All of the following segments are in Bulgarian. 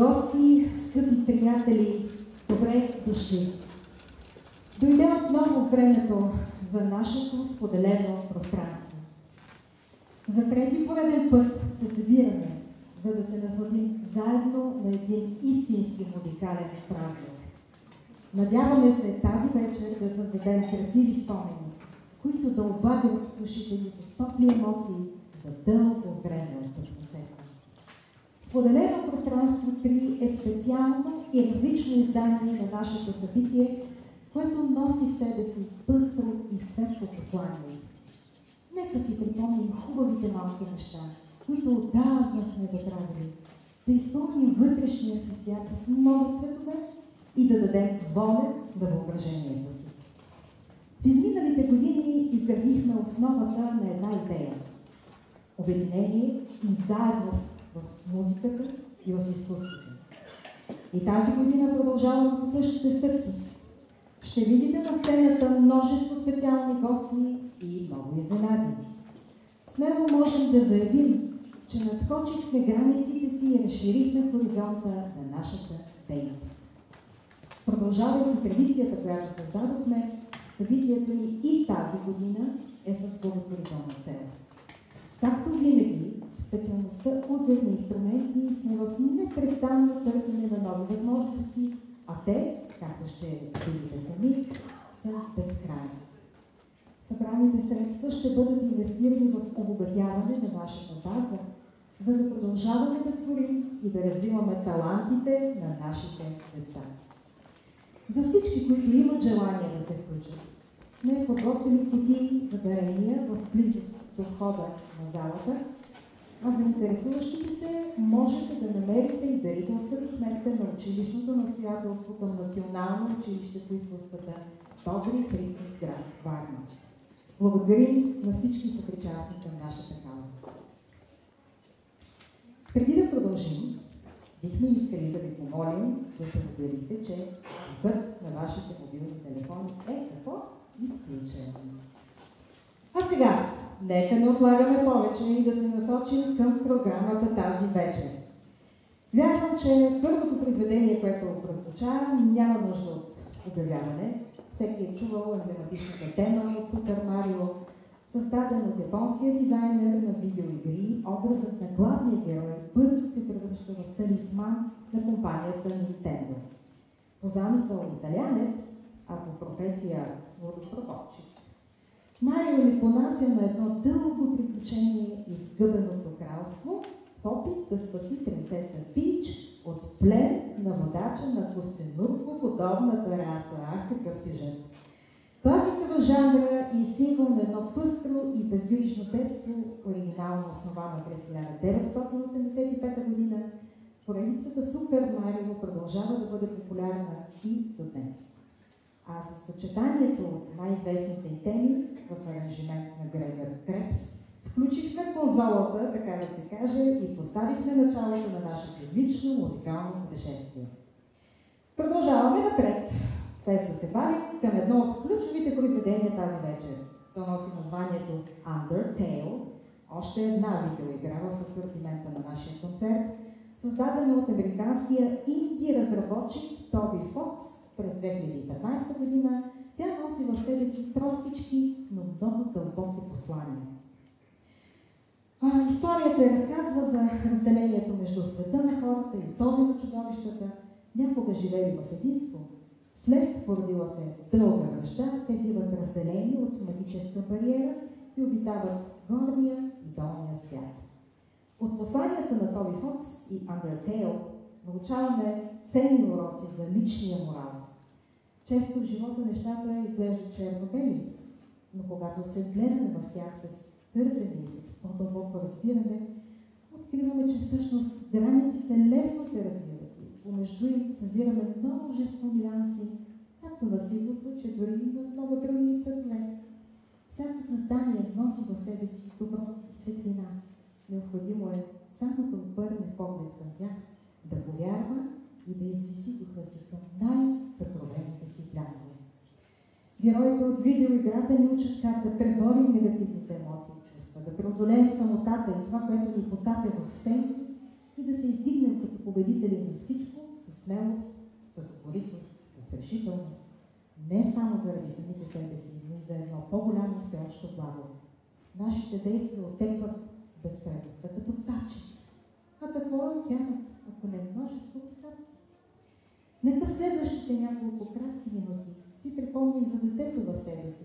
гости, скъпи приятели, добре дошли! Дойде отново времето за нашето споделено пространство. За трети пореден път се събираме, за да се насладим заедно на един истински музикален празник. Надяваме се тази вечер да създадем красиви спомени, които да обадят душите ни с топли емоции за дълго време от атмосферата. Споделено пространство 3 е специално и различно издание на нашето събитие, което носи в себе си пъстро и светло послание. Нека си припомним хубавите малки неща, които отдавна сме забравили, да изпълним вътрешния си свят с много цветове и да дадем воля на въображението си. В изминалите години изградихме основата на една идея – обединение и заедност в музиката и в изкуството. И тази година продължаваме по същите стъпки. Ще видите на сцената множество специални гости и много изненади. Смело можем да заявим, че надскочихме границите си и разширихме хоризонта на нашата дейност. Продължавайки традицията, която създадохме, събитието ни и тази година е с благотворителна цел. Както винаги, в специалността ударни инструменти сме в непрестанно търсене на нови възможности, а те, както ще видите сами, са безкрайни. Събраните средства ще бъдат инвестирани в обогатяване на нашата база, за да продължаваме да творим и да развиваме талантите на нашите деца. За всички, които имат желание да се включат, сме подготвили кутии за дарения в близост до входа на залата, а за интересуващите се можете да намерите и дарителската сметка на училищното настоятелство към Национално училище по изкуствата Добри Христов град Варна. Благодарим на всички съпричастни към нашата кауза. Преди да продължим, бихме искали да ви помолим да се уверите, че звукът на вашите мобилни телефони е какво? Изключен. А сега, нека не отлагаме повече и да се насочим към програмата тази вечер. Вярвам, че първото произведение, което прозвуча, няма нужда от обявяване. Всеки е чувал емблематичната тема от Супер Марио, създаден от японския дизайнер на видеоигри. Образът на главния герой бързо се превръща в талисман на компанията Nintendo. По замисъл италианец, а по професия водопроводчик, Марио ни понася на едно дълго приключение из гъбеното кралство в опит да спаси принцеса Пич от плен на водача на костенурко-подобната раса. Ах, какъв сюжет! Класика в жанра и символ на едно пъстро и безгрижно детство, оригинално основано през 1985 година, поредицата Супер Марио продължава да бъде популярна и до днес. А със съчетанието от най-известните теми в аранжимент на Грегор Крепс включихме конзолата, така да се каже, и поставихме началото на нашето лично музикално пътешествие. Продължаваме напред, без да се бавим, към едно от ключовите произведения тази вечер. То носи названието Undertale, още една видеоигра в асортимента на нашия концерт, създадена от американския инди разработчик Тоби Фокс през 2015 година. Тя носи в себе си простички, но много дълбоки послания. Историята разказва за разделението между света на хората и този на чудовищата, някога живели в единство. След породила се дълга връжда, те биват разделени от магическа бариера и обитават горния и долния свят. От посланията на Тоби Фокс и Undertale научаваме ценни уроци за личния морал. Често в живота нещата изглеждат черно-бели, но когато се гледаме в тях с търсене и с по-дълбоко разбиране, откриваме, че всъщност границите лесно се развиват и помежду им съзираме множество нюанси, както на силното, че дори имат много други цветове. Всяко създание носи в себе си добро и светлина. Необходимо е само да обърне поглед към тях, да повярва и да извиси духа си към най-съкровените си планове. Героите от видеоиграта ни учат как да преборим негативните емоции и чувства, да преодолеем самотата и това, което ни потапя в сен и да се издигнем като като победители на всичко, с смелост, с упоритост, с решителност, не само заради самите себе си, но и за едно по-голямо всеобщо благо. Нашите действия отекват безпредността като капчица. А какво е океанът, ако не множество капки? Нека следващите няколко кратки минути си припомним за детето в себе си,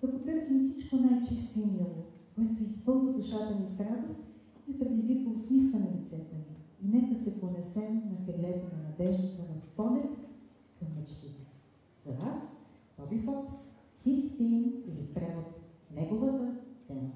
да потърсим всичко най-чисто и мило, което изпълва душата ни с радост и предизвика усмивка на лицето ни. И нека се понесем на крилето на надеждата в полет към мечтите. За вас, Тоби Фокс, His Theme или превод, неговата тема.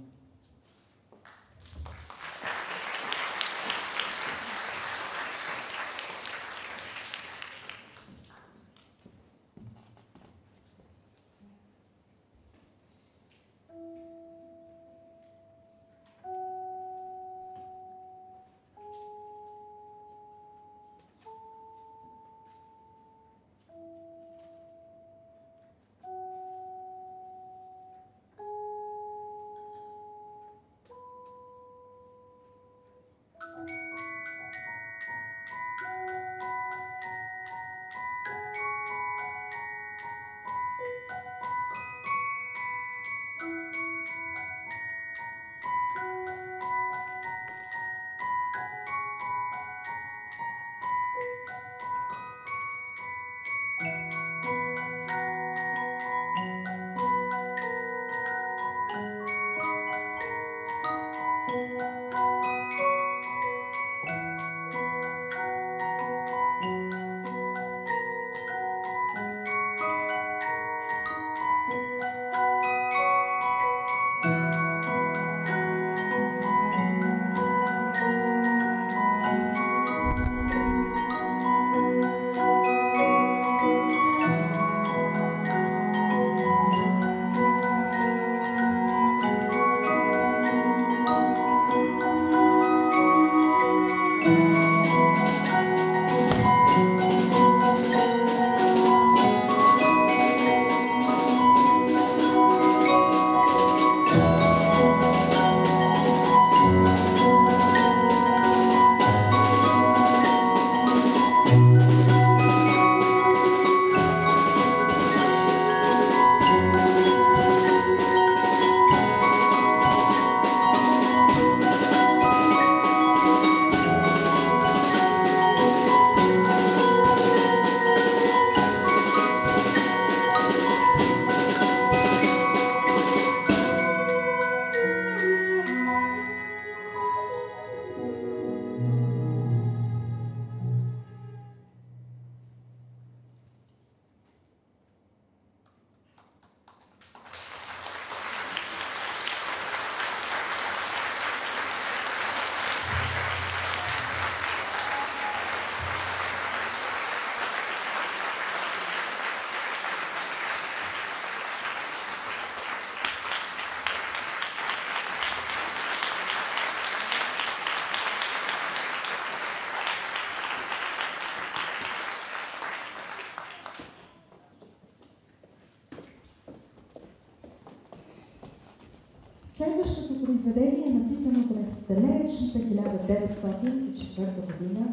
Следващото произведение е написано през далечната 1904 година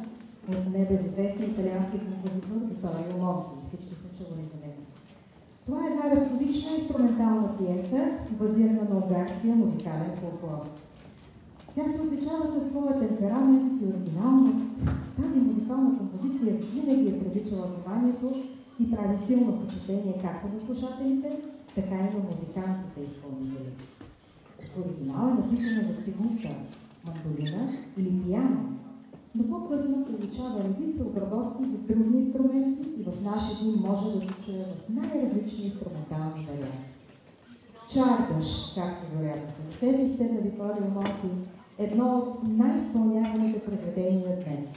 от небезизвестния италиански композитор Виторио Монти. Всички сме чували за него. Това е една рапсодична инструментална пиеса, базирана на унгарския музикален фолклор. Тя се отличава със своя темперамент и оригиналност. Тази музикална композиция винаги е привличала вниманието и прави силно впечатление както на слушателите, така и на музикантите изпълнители. Оригинал е написана за цигулка, мандолина или пиано, но по-късно получава редица обработки за други инструменти и в наши дни може да се чуе в най-различни инструментални варианти. Чардаш, както вероятно се сетихте на Виторио Монти, едно от най-изпълняваните произведения днес.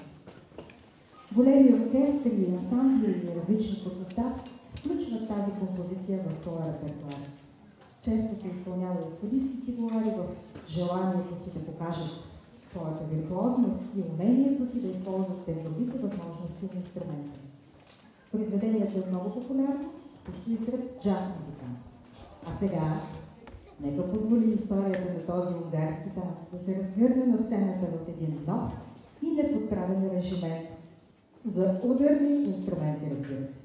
Големи оркестри и ансамбли и различни по състав включват тази композиция в своя репертуар. Често се изпълнява от солисти цигулари в желанието си да покажат своята виртуозност и умението си да използват бездробите възможности на инструмента. Произведението е много популярно, също и сред джаз музиканти. А сега, нека позволим историята на този унгарски танц да се разгърне на сцената в един нов и неподправен режимент за ударни инструменти, разбира се.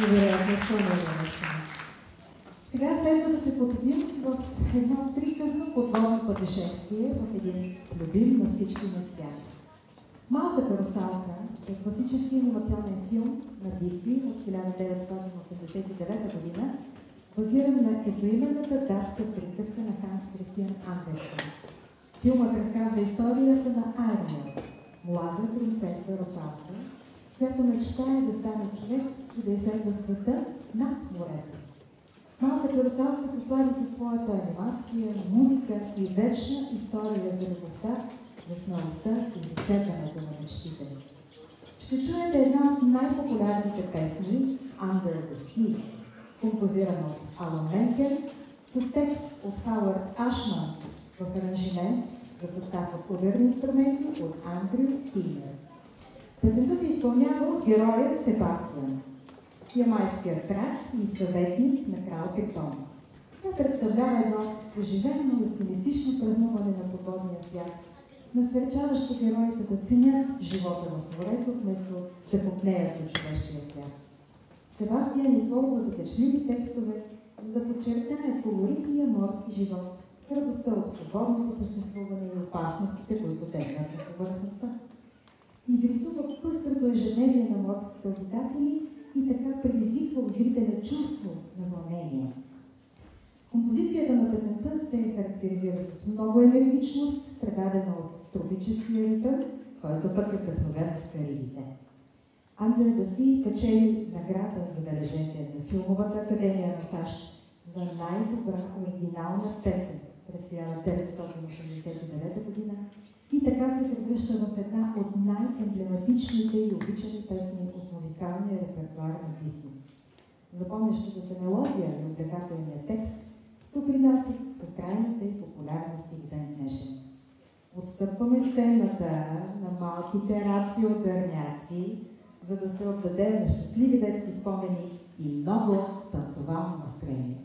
Невероятно изпълнение. Сега следва да се потопим в едно приказно подводно пътешествие в един любим на всички на свят. Малката русалка е класически иновационен филм на Дисни от 1989 година, базиран на едноименната датска приказка на Ханс Кристиан Андерсен. Филмът разказва историята на Ариел, млада принцеса русалка, която мечтае да стане човек и да изследва света над морето. Малката русалка се слави със своята анимация, музика и вечна история за любовта, за смелостта и изследването на мечтите. Ще чуете една от най-популярните песни Under the Sea, композирана от Алан Менкен, с текст от Хауърд Ашман в аранжимент за състав от ударни инструменти от Андрю Кинер. Песента се изпълнява от героя Себастиан, ямайският трак и съветник на крал Питон. Тя представлява едно оживено и оптимистично празнуване на подводния свят, насърчаващо героите да ценят живота в морето, вместо да попнеят за човешкия свят. Себастиан използва затечливи текстове, за да подчертае колоритния морски живот, радостта от свободното съществуване и опасностите, които тегнат на повърхността. Изрисува пъстрото ежедневие на морските обитатели и така предизвиква у зрителя чувство на вълнение. Композицията на песента се характеризира с много енергичност, предадена от тропическия ритъм, който пък е вдъхновен в Карибите. Under the Sea печели награда за бележете на Филмовата академия на САЩ за най-добра оригинална песен през 1989 година и така се превръща в една от най-емблематичните и обичани песни от музикалния репертуар на Дисни. Запомнящата се мелодия и увлекателният текст допринасят за трайната и популярност и ден днешен. Отстъпваме сцената на малките рацио-дърняци, за да се отдадем на щастливи детски спомени и много танцовално настроение.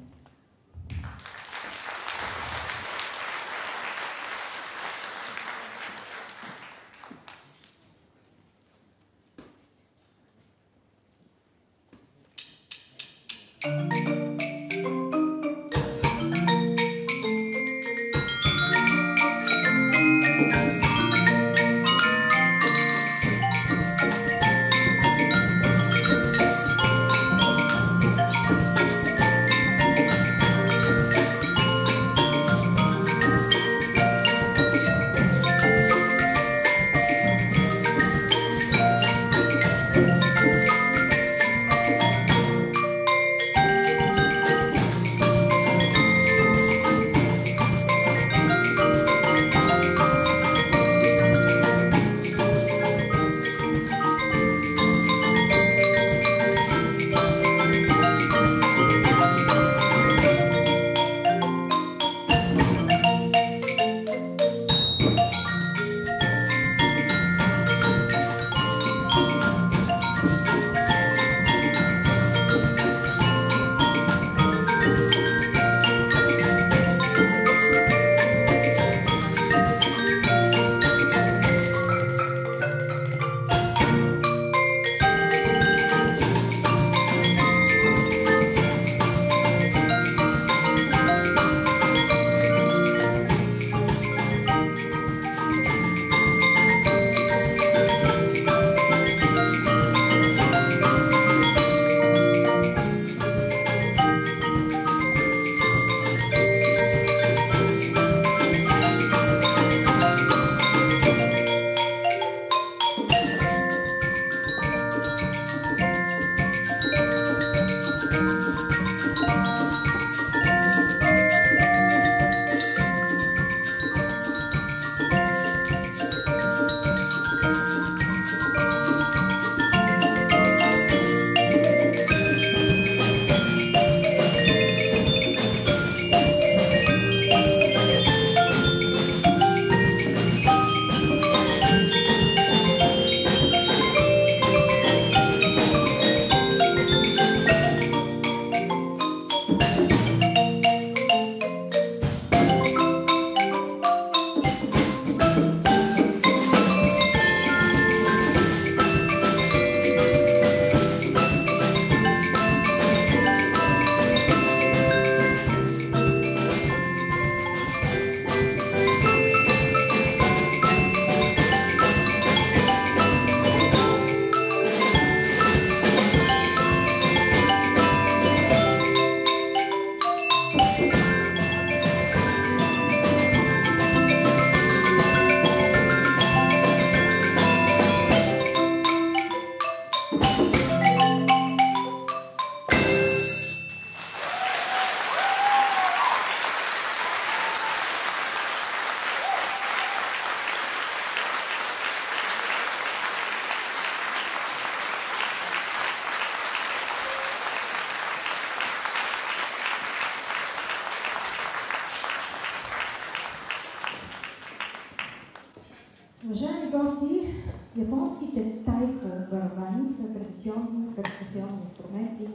барабани са традиционни перкусионни инструменти,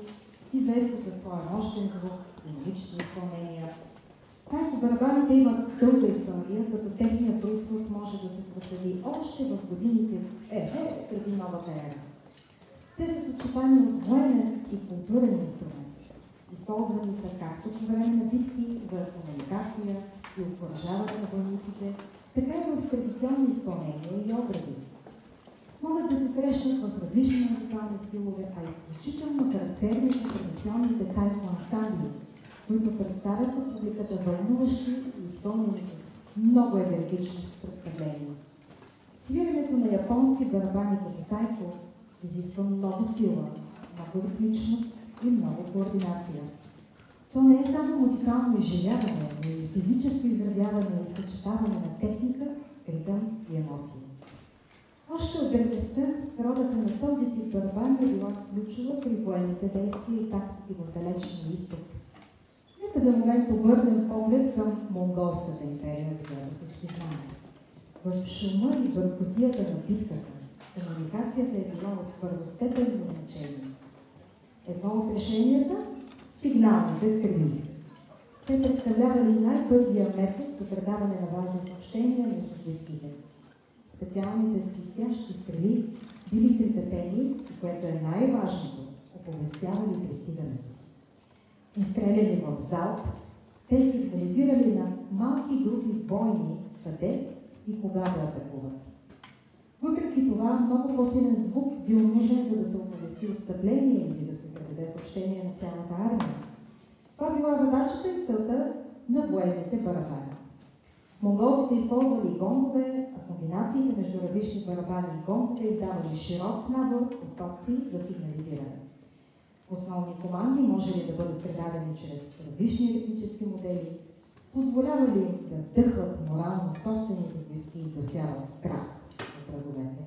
известни със своя мощен звук, динамични изпълнения. Тайко барабаните имат дълга история, като техният произход може да се проследи още в годините преди новата ера. Те са съчетани от военен и културен инструмент. Използвани са както по време на битки за комуникация и окуражаване на войниците, така и в традиционни изпълнения и образи. Могат да се срещнат в различни музикални стилове, а изключително характерни са традиционните тайко ансамбли, които представят на публиката вълнуващи и изпълнени с много енергичност представления. Свирането на японски барабани като тайко изисква много сила, много ритмичност и много координация. То не е само музикално изживяване, но и физическо изразяване и съчетаване на техника, ритъм и емоции. Още от древността ролята на този тип барабани е била ключова при военните действия и тактики в далечния изток. Нека за момент обърнем поглед към Монголската империя, за която всички знаем. В шума и бъркотията на битката, комуникацията е била от първостепенно значение. Едно от решенията – сигналните стрели. Те представлявали най-бързия метод за предаване на важни съобщения между войските. Специалните свистящи стрели били прикрепени, и което е най-важното, оповестявали пристигането си. Изстреляни в залп, те сигнализирали на малки групи бойни къде и кога да атакуват. Въпреки това, много по-силен звук бил нужен, за да се оповести отстъпление или да се предаде съобщение на цялата армия. Това била задачата и целта на военните барабани. Монголците използвали гонгове, а комбинациите между различни барабани и гонгове издавали широк набор от опции за сигнализиране. Основни команди може ли да бъдат предадени чрез различни ритмически модели, позволявали им да дъхват морално собствените войски и да сяват страх в враговете.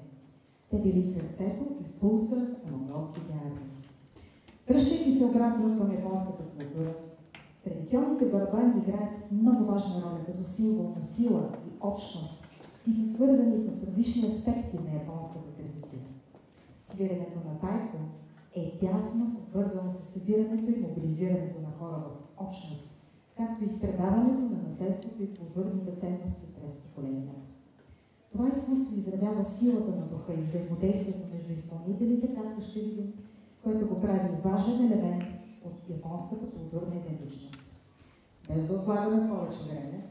Те били сърцето и пулса на монголските армии. Връщайки се обратно към японската култура, традиционните барабани играят много важна роля като символ на сила и общност и са свързани с различни аспекти на японската традиция. Свиренето на тайко е тясно обвързано с събирането и мобилизирането на хора в общност, както и с предаването на наследството и културните ценности през поколенията. Това изкуство изразява силата на духа и взаимодействието между изпълнителите, както ще видим, което го прави важен елемент от японската културна идентичност. Без да отлагаме повече време,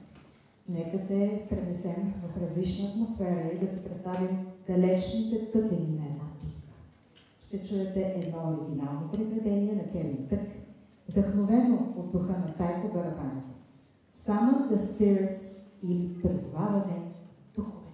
нека се пренесем в различна атмосфера и да си представим далечните тътени на една битка. Ще чуете едно оригинално произведение на Кевин Тък, вдъхновено от духа на тайко барабаните. Summon the Spirits или призоваване духовете.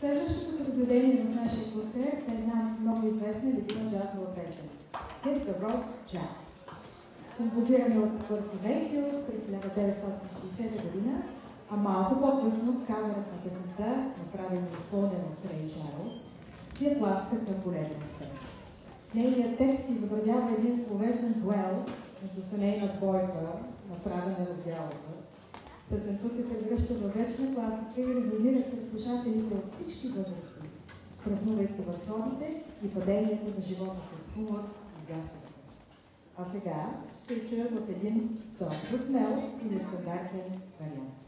Следващото произведение в нашия концерт е една много известна и любима джазова песен Hit the Road Jack. Композирана от Пърси Мейфилд през 1960 година, а малко по-късно камерата на песента, направена и изпълнена от Рей Чарлз, я тласка към голям успех. Нейният текст изобразява един словесен дуел между семейна двойка, направена раздялата. Песента се превръща във вечна класика и резонира сред слушателите от всички възрасти, празнувайки възходите и падението на живота с хумор и захарство. А сега ще чуят от един доста смел и нестандартен вариант.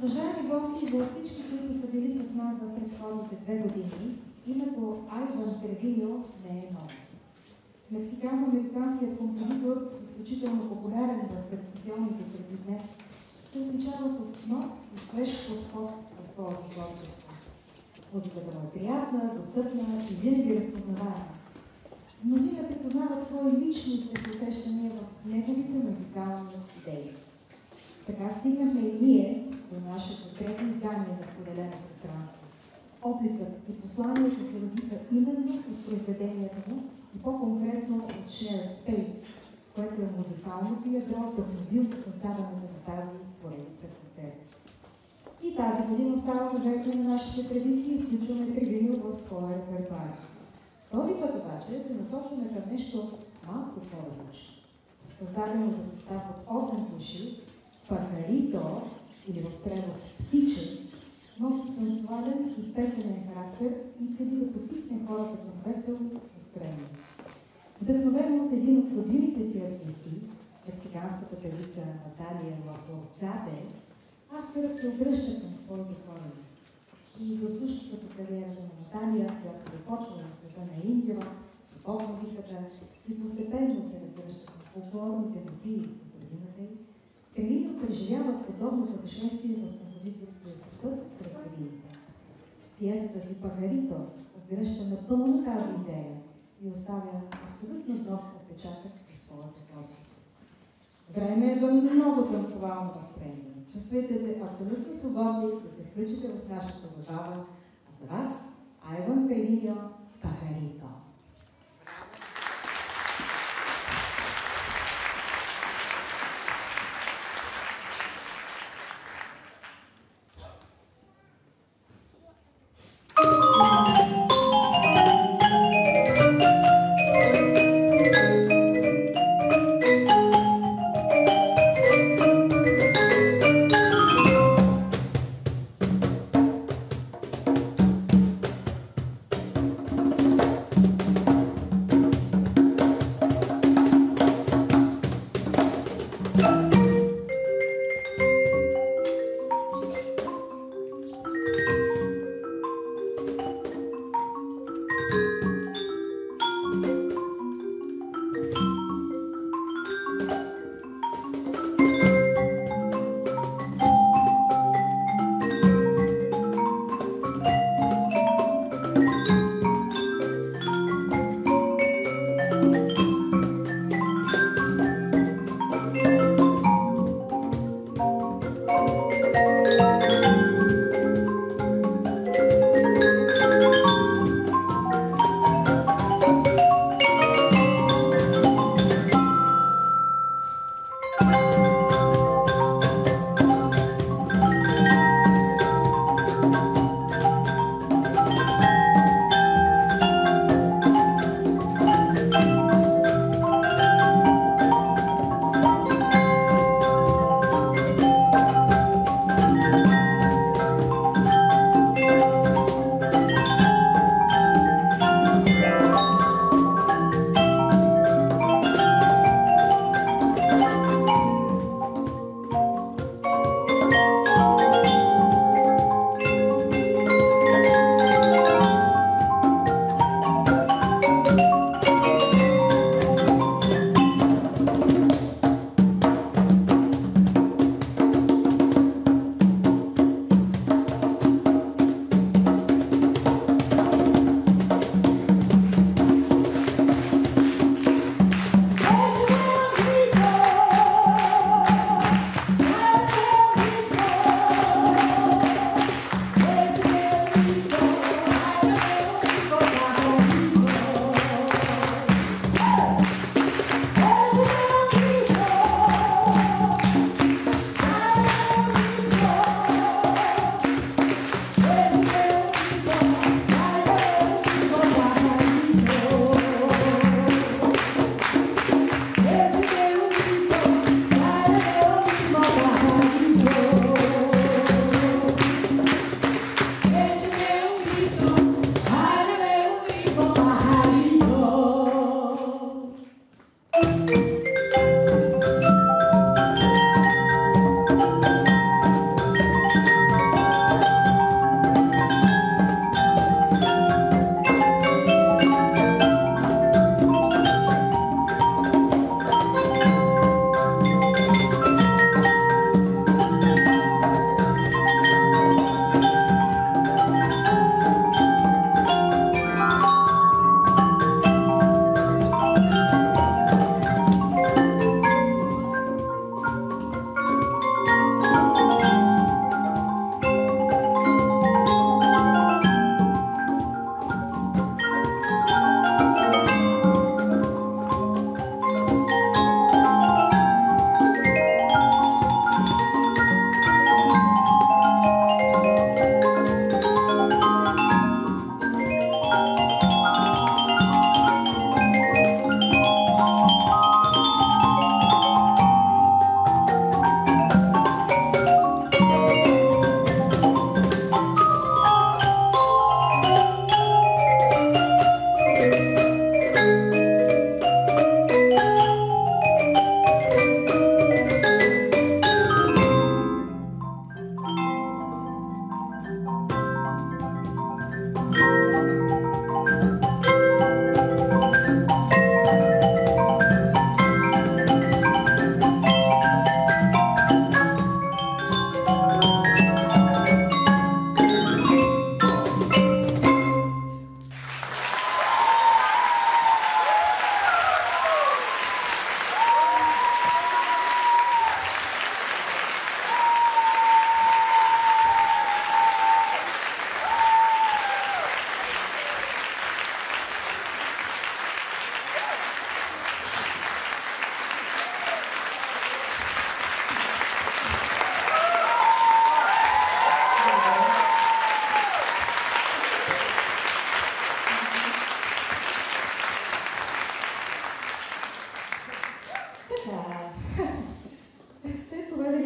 Уважаеми гости, за всички, които са били с нас в предходните 2 години, името Айван Тревиньо не е ново. Мексикано-американският композитор, изключително популярен в перкусионните среди днес, се отличава с нов и свеж подход на своето творчество. Музиката му е приятна, достъпна и винаги разпознаваема. Мнозина припознават свои лични светосещания в неговите музикални идеи. Така стигнахме и ние до нашето трето издание на споделено пространство. Обликът и посланието се родиха именно от произведенията му и по-конкретно от Shared Space, което е музикалното ядро, вдъхновило създаването на тази поредица концерт. И тази година остава въвеждане на нашите традиции и включваме Тревилио в своя репертуар. Този път обаче се насочваме към нещо малко по-различно. Създадено за състав от 8 души, Пахарито, или в превод птиче, носи танцуален и песенен характер и цели да потикне хората към весело настроение. Вдъхновено от един от любимите си артисти, мексиканската певица Наталия Лафоргаде, авторът се обръща към своите хора. И дослушки като кариерата на Наталия, която започва на света на Индия, поп-музиката и постепенно се развръща към фолклорните мотиви от родината й, Тревилио преживява подобно пътешествие в композиторския си път през годините. С пиесата си Пахарито обгръща напълно тази идея и оставя абсолютно нов отпечатък в своето творчество. Време е за много танцовално настроение. Чувствайте се абсолютно свободни да се включите в нашата забава. А за вас, Айван Тревилио, Пахарито.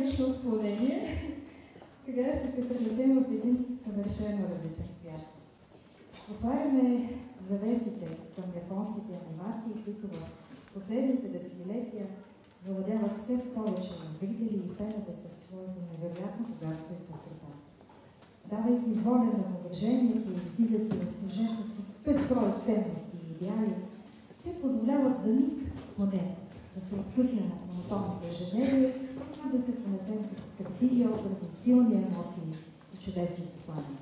лично отклонение. Сега ще се пренесем в един съвършено различен свят. Отваряме завесите към японските анимации, които в последните десетилетия завладяват все повече на зрители и фенове със своето невероятно богатство и красота. Давайки воля на въображението и издигайки в сюжета си безброй ценности и идеали, те позволяват за миг поне да се откъснем от монотонното ежедневие и да се понесем с красиви образи, силни емоции и чудесни послания.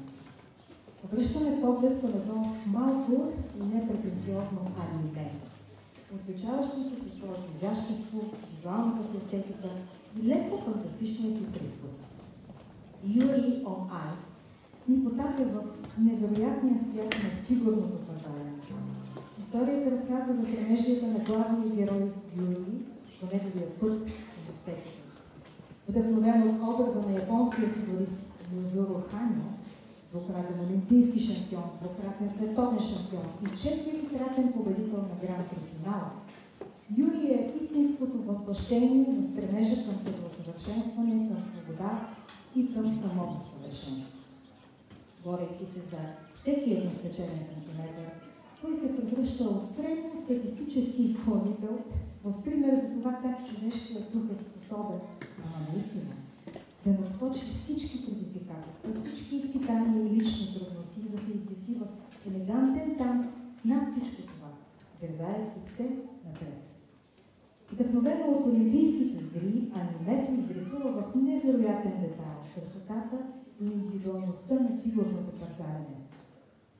Обръщаме поглед към едно малко и непретенциозно аниме, отличаващо се със своето изящество, визуалната си естетика и леко фантастичния си привкус. Yuri on Ice ни потапя в невероятния свят на фигурното пазаря. Историята разказва за стремеждията на главния герой Юри по неговия път към успехите. Вдъхновен от образа на японския фигурист Юзуро Хано, двукратен олимпийски шампион, двукратен световен шампион и 4-кратен победител на Гран При финала, Юри е истинското въплъщение на стремежа към самосъвършенстване, към свобода и към самото съвършенство. Борейки се за всеки един спечелен сантиметър, той се превръща от средностатистически изпълнител в пример за това как човешкият дух е способен, ама наистина, да наскочи всички предизвикателства, всички изпитания и лични трудности и да се извиси в елегантен танц над всичко това, дързайки все напред. Вдъхновено от олимпийските игри, анимето изрисува в невероятен детайл красотата и индивидуалността на фигурното пазарене.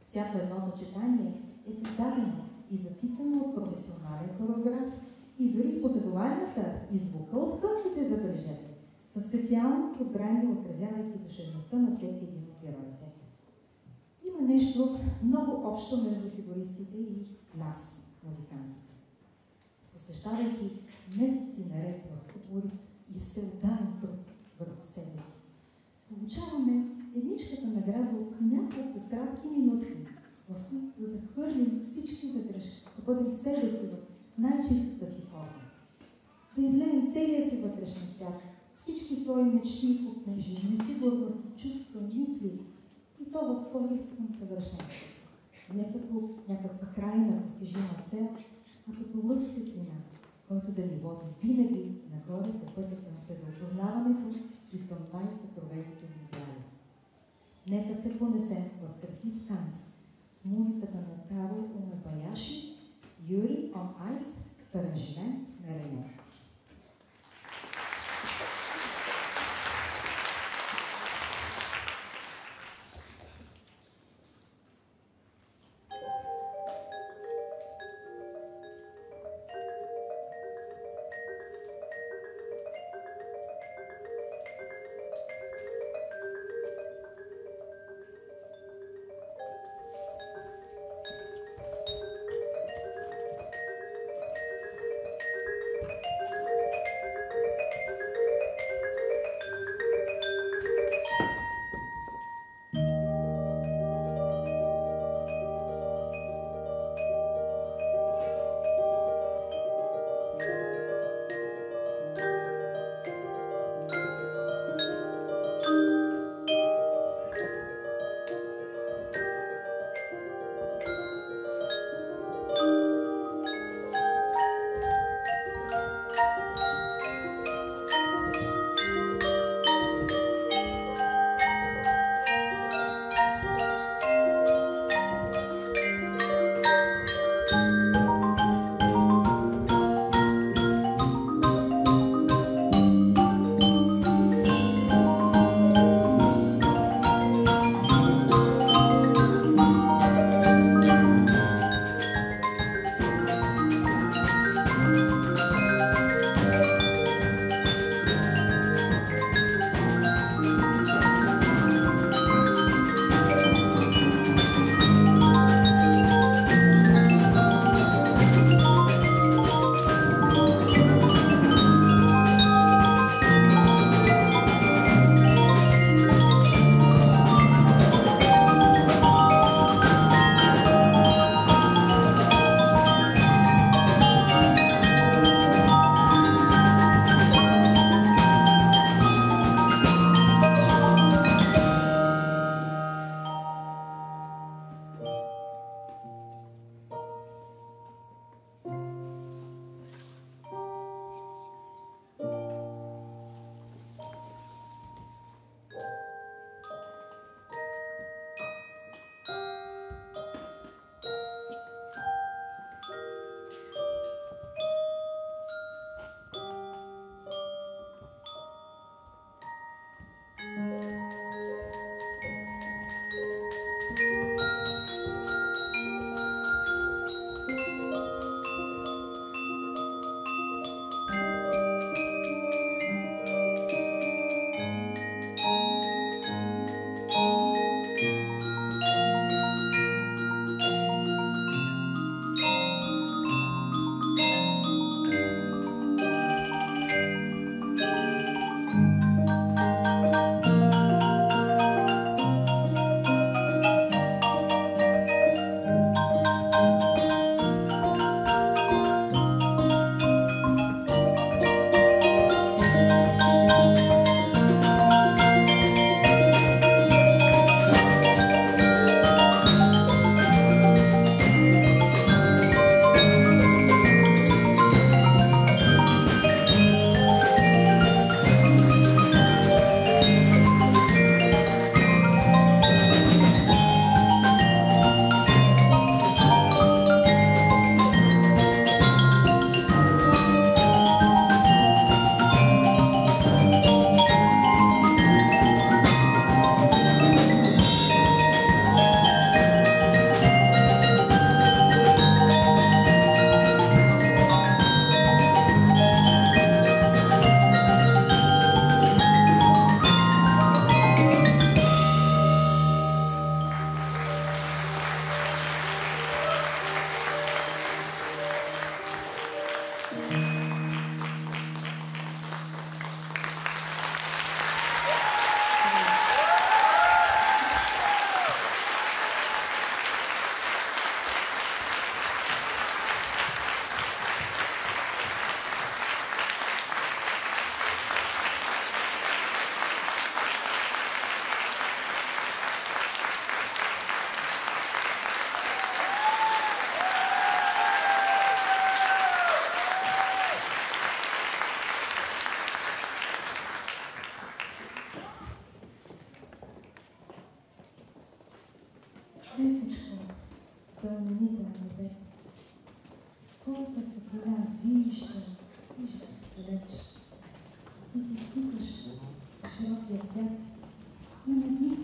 Всяко едно съчетание е създадено и записано от професионален хореограф и дори позаглавията и звука от къмните, забележете, са специално подбрани, отразявайки душевността на всеки един от героите. Има нещо много общо между фигуристите и нас, музикантите. Посвещавайки месеци наред в упорит и всеотдаен труд върху себе си, получаваме едничката награда от няколко кратки минутки, в които да захвърлим всички задръжки, да бъдем себе си в най-чистата си форма, да излеем целия си вътрешен свят, всички свои мечти, купнежи, несигурности, чувства, мисли и то в порив към съвършенство. Не като някаква крайна постижима цел, а като лъч светлина, който да ни води винаги нагоре по пътя към себеопознаването и към най-съкровените идеали. Нека се понесем в красив танц с музиката на Таро Умебаяши, Yuri on Ice, в аранжимент на Рене.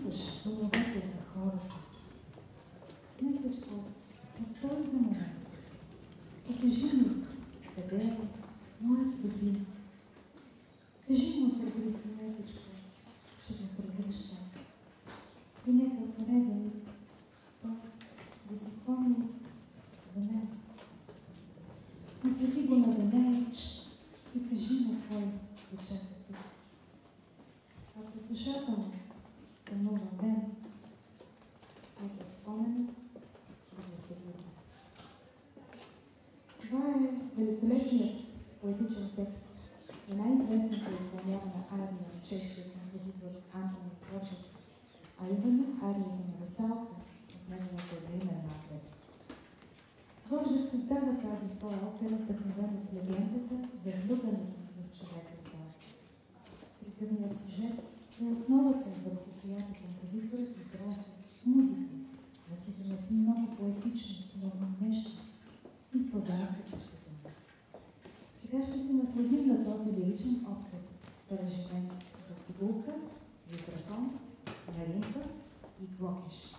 чуваш домовете на хората. Днесечко, постой за момент. Покажи ми, къде е моят любим. Кажи му за Христо Месечко, ще го превръща. И нека поне за миг той да се спомни за мен. Насвети го на Денеич и кажи му кой го чака тук. Ако душата му сънува мен, нека споменът да го събуди. Това е великолепният поетичен текст и най-известната изпълнявана ария на чешкия композитор Антони Дворжак, а именно арията на Русалка от неговата едноименна опера. Дворжак създава тази своя опера, вдъхновена от легендата за влюбването на човек Русалка. Приказният сюжет е основата, върху която композиторът изгражда музика, наситена с много поетичност, много нещност и с българска чувствителност. Сега ще се насладим на този лиричен отказ в аранжимент за цигулка, вибратон, маримба и глокиш.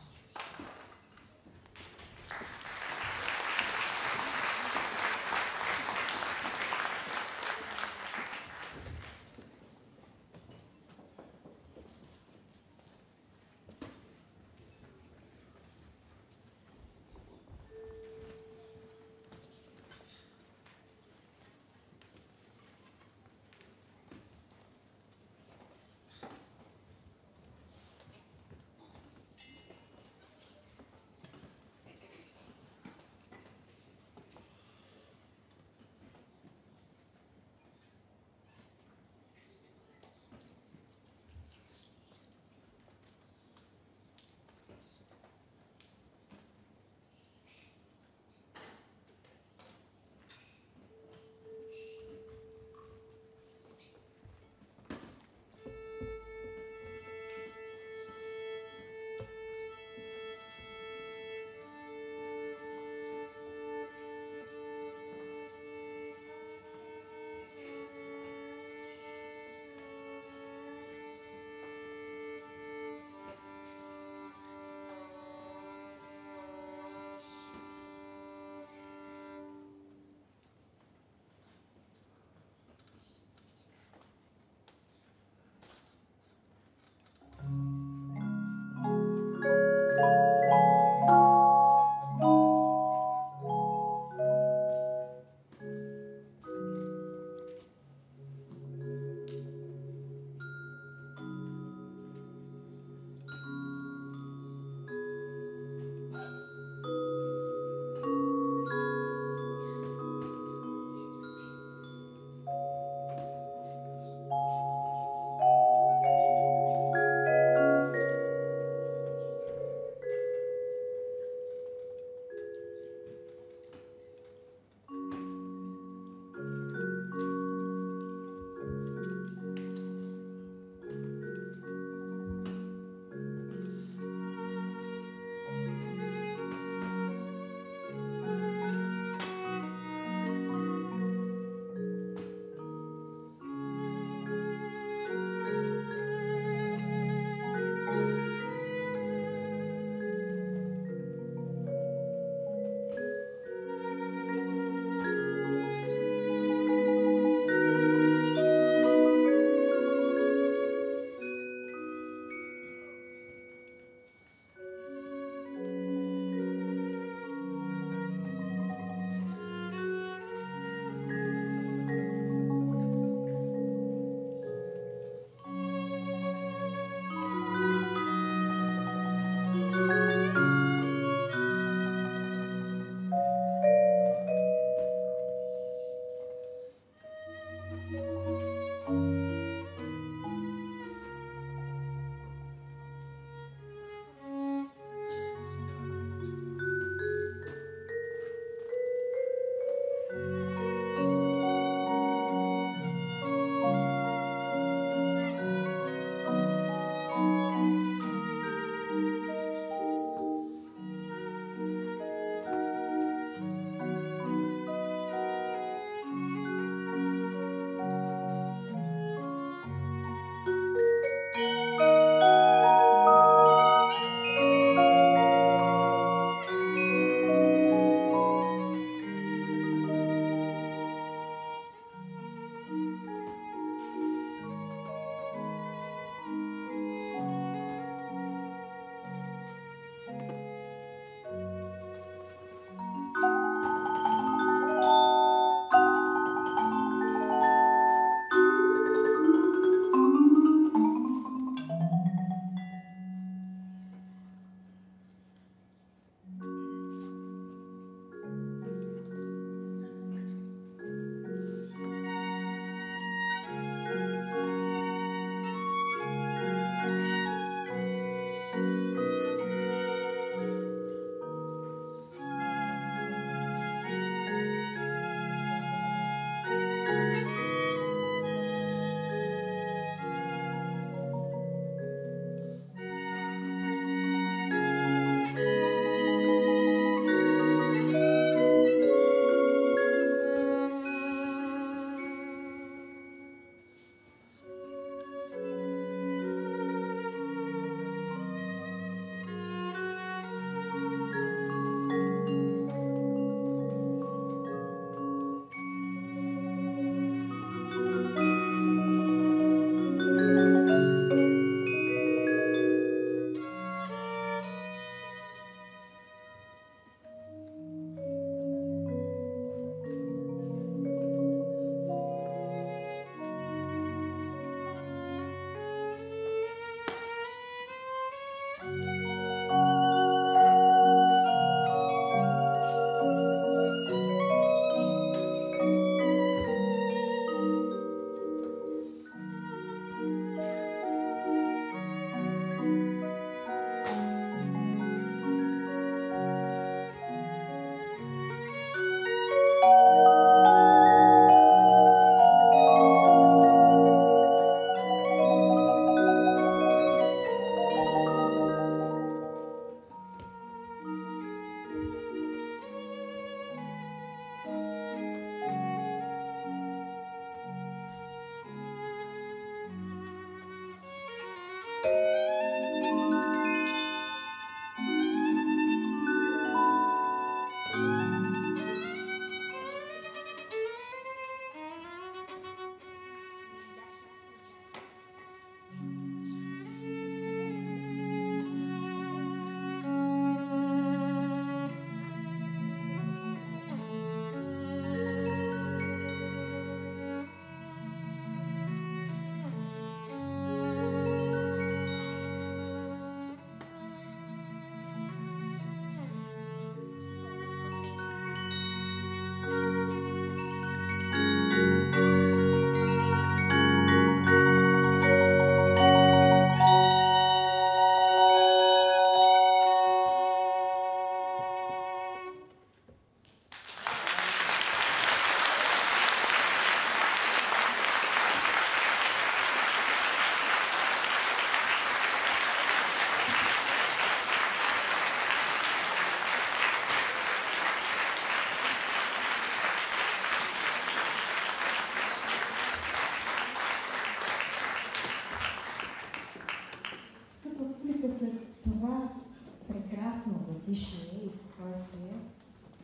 затишие и спокойствие,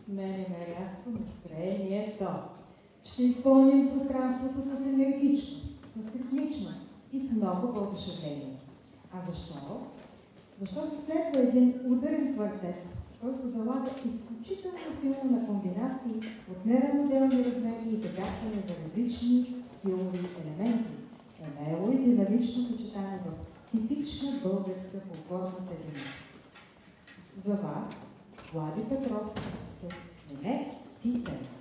сменяме рязко настроението. Ще изпълним пространството с енергичност, с ритмичност и с много въодушевление. А защо? Защото следва един ударен квартет, който залага изключително силно на комбинации от неравноделни размери и загатване за различни стилови елементи. Умело и динамично съчетание в типична българска фолклорна песен. За вас, Влади Петров с Мене и Тебе.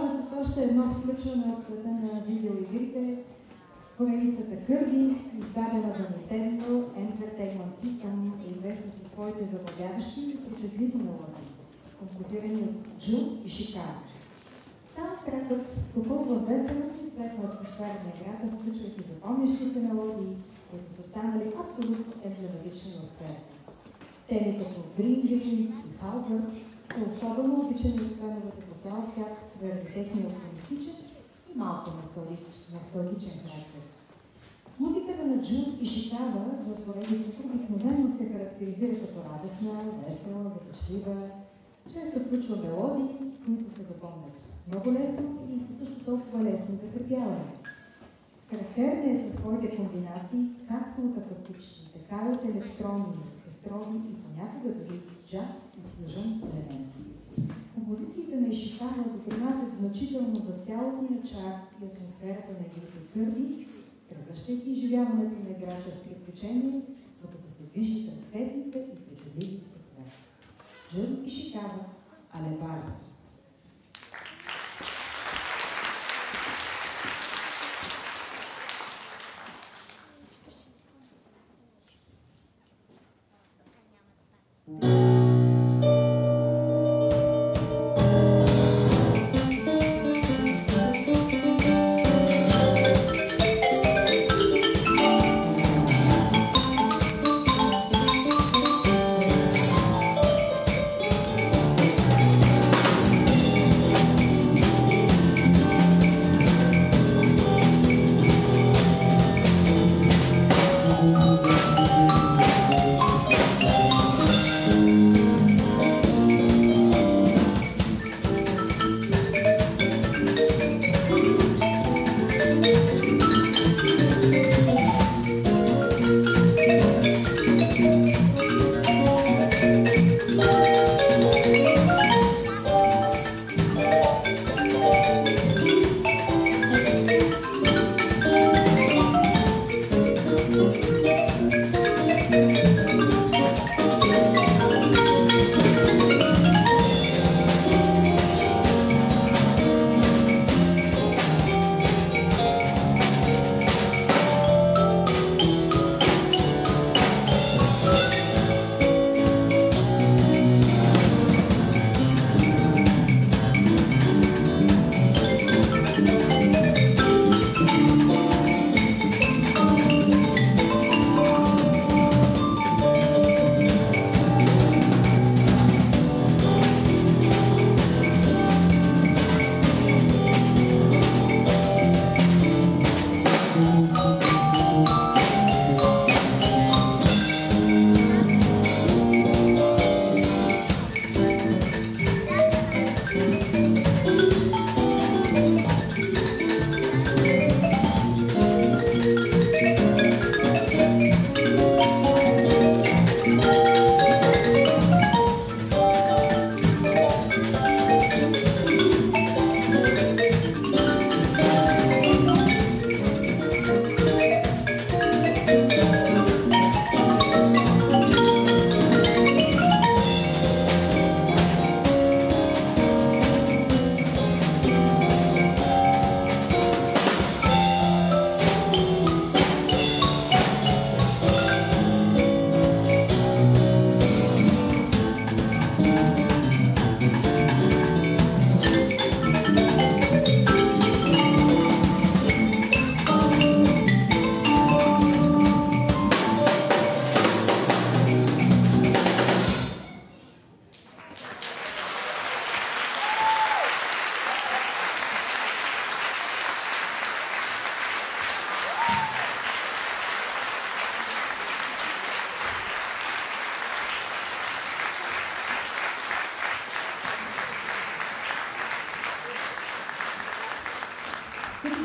Продължаваме с още едно включване от света на видеоигрите. Поредицата Kirby, издадена за Nintendo Entertainment System, е известна със своите завладяващи и впечатлителни мелодии, композирани от Джун Ишикава. Саундтрекът допълва веселата и светла атмосфера на играта, включвайки запомнящи се мелодии, които са станали абсолютно емблематични на сферата. Теми като Green Visions и Halbert са особено обичани от феновете по цял свят заради техния оптимистичен и малко носталгичен характер. Музиката на Джун Ишикава за поредицата обикновено се характеризира като радостна, весела, закачлива, често включва мелодии, които се запомнят много лесно и са също толкова лесни за припяване. Характерна е със своите комбинации както от акустични, така и от електронни, оркестрови и понякога дори джаз и фюжън елементи. Композициите на Ишикава допринасят значително за цялостния чар и атмосферата на игрите Kirby, превръщайки изживяването на играча в приключение, докато се движи към цветните и впечатливи светове. Джун Ишикава, Алебара.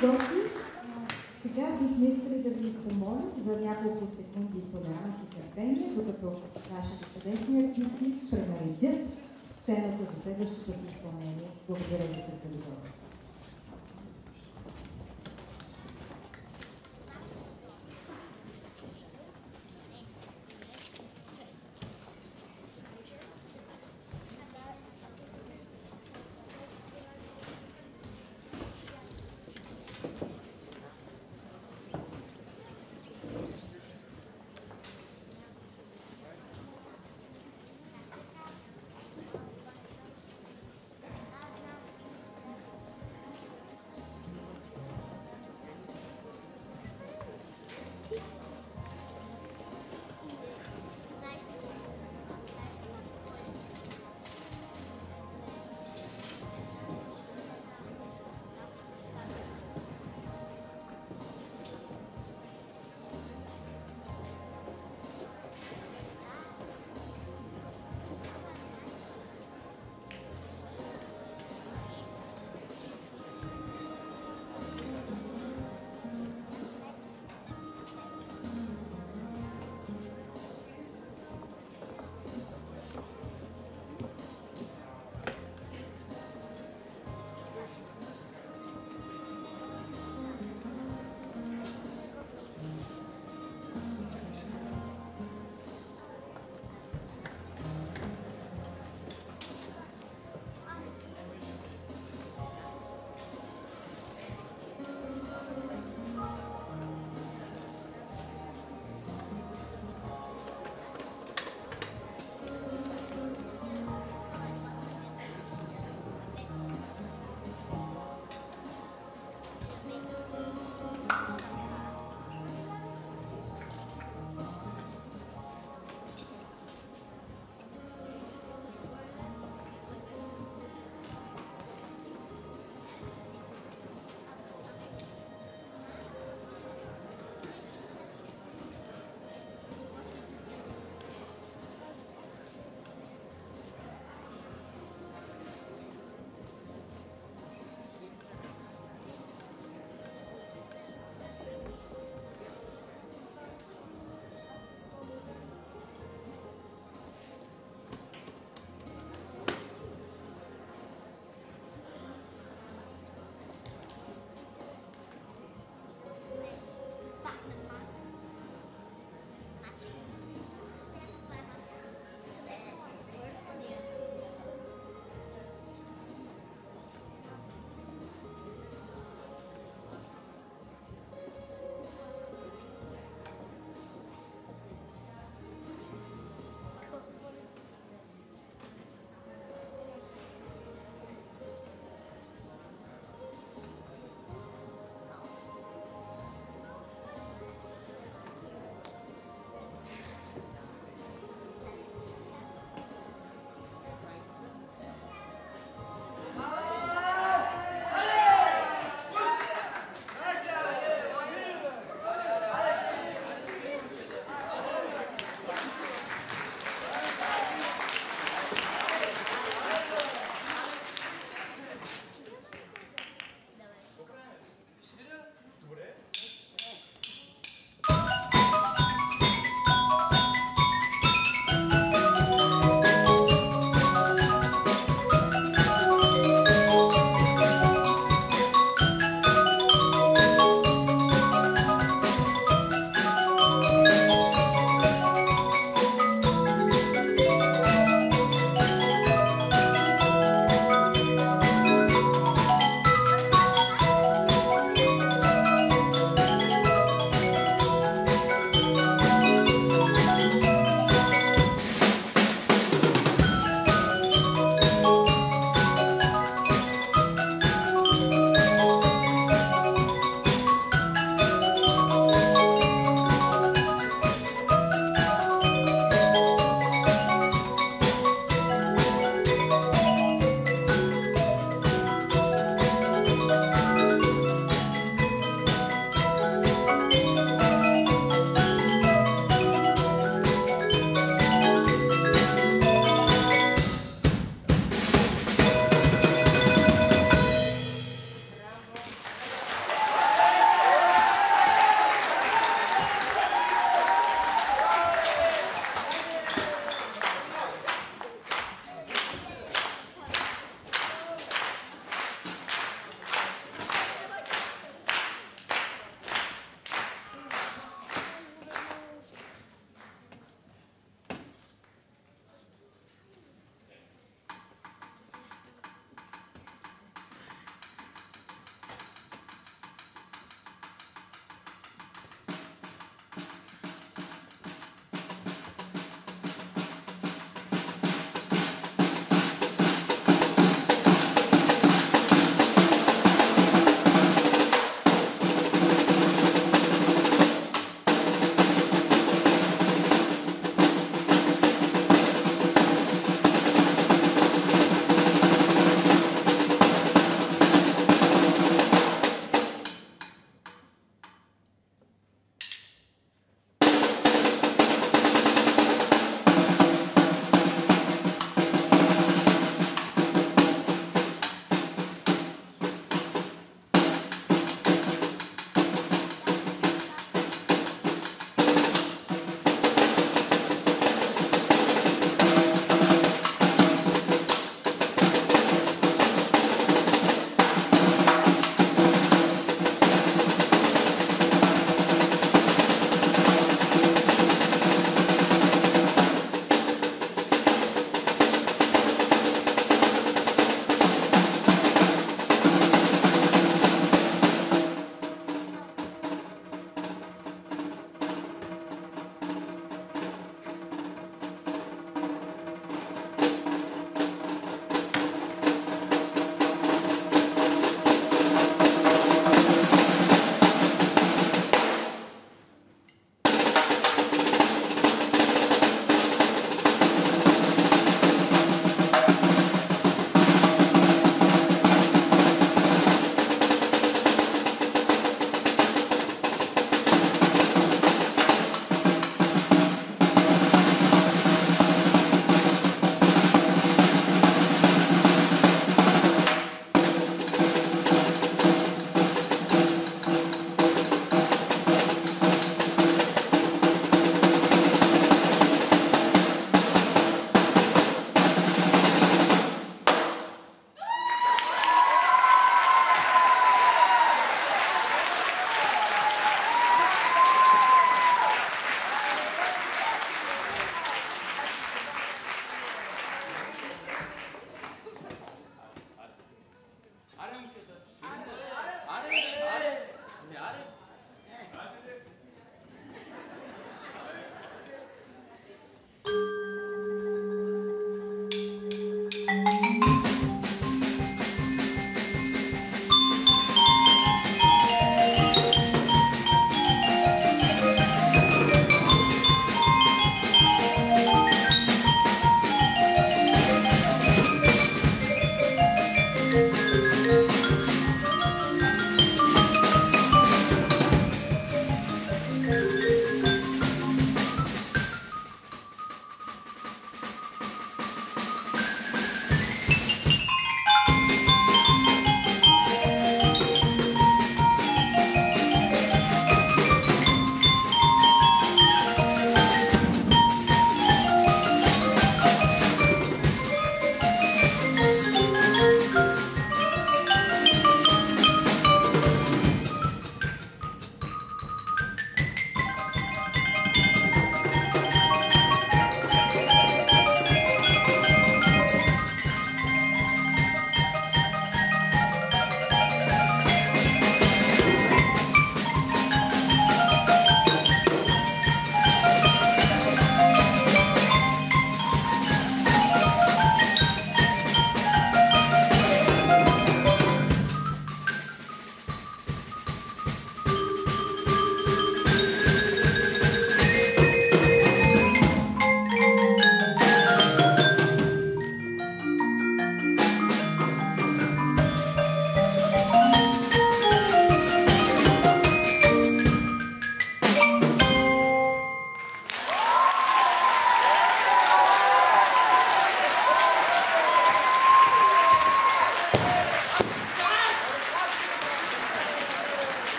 Гости, сега бихме искали да ви помоля за няколко секунди толеранс и търпение, докато нашите чудесни артисти пренаредят сцената за следващото си изпълнение. Благодаря ви за търпението.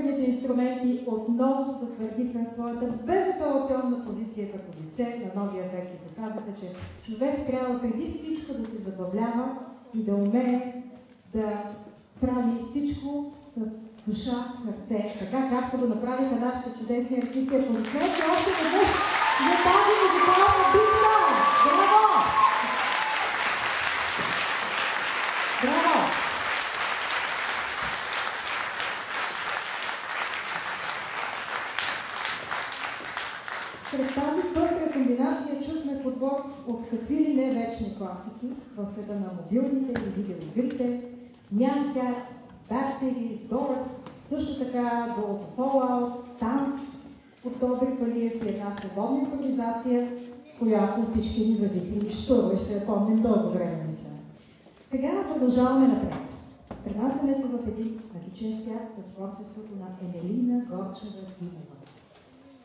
изкуствените инструменти отново затвърдиха своята безапелационна позиция като лице на новия век и доказаха, че човек трябва преди всичко да се забавлява и да умее да прави всичко с душа, сърце, така както го направиха нашите чудесни артисти. Аплодисменти още веднъж за тази музикална битва! Браво! Браво! Сред тази пъстра комбинация чухме подбор от какви ли не вечни класики в света на мобилните и видеоигрите, Nyan Cat, Bad Piggies, Doors, също така до Fallout, Танц от Добри Валиев и една свободна импровизация, която всички ни завихли щуро и ще я помним дълго време, мисля. Сега продължаваме напред. Пренасяме се в един магичен свят с творчеството на Емелина Горчева-Димова.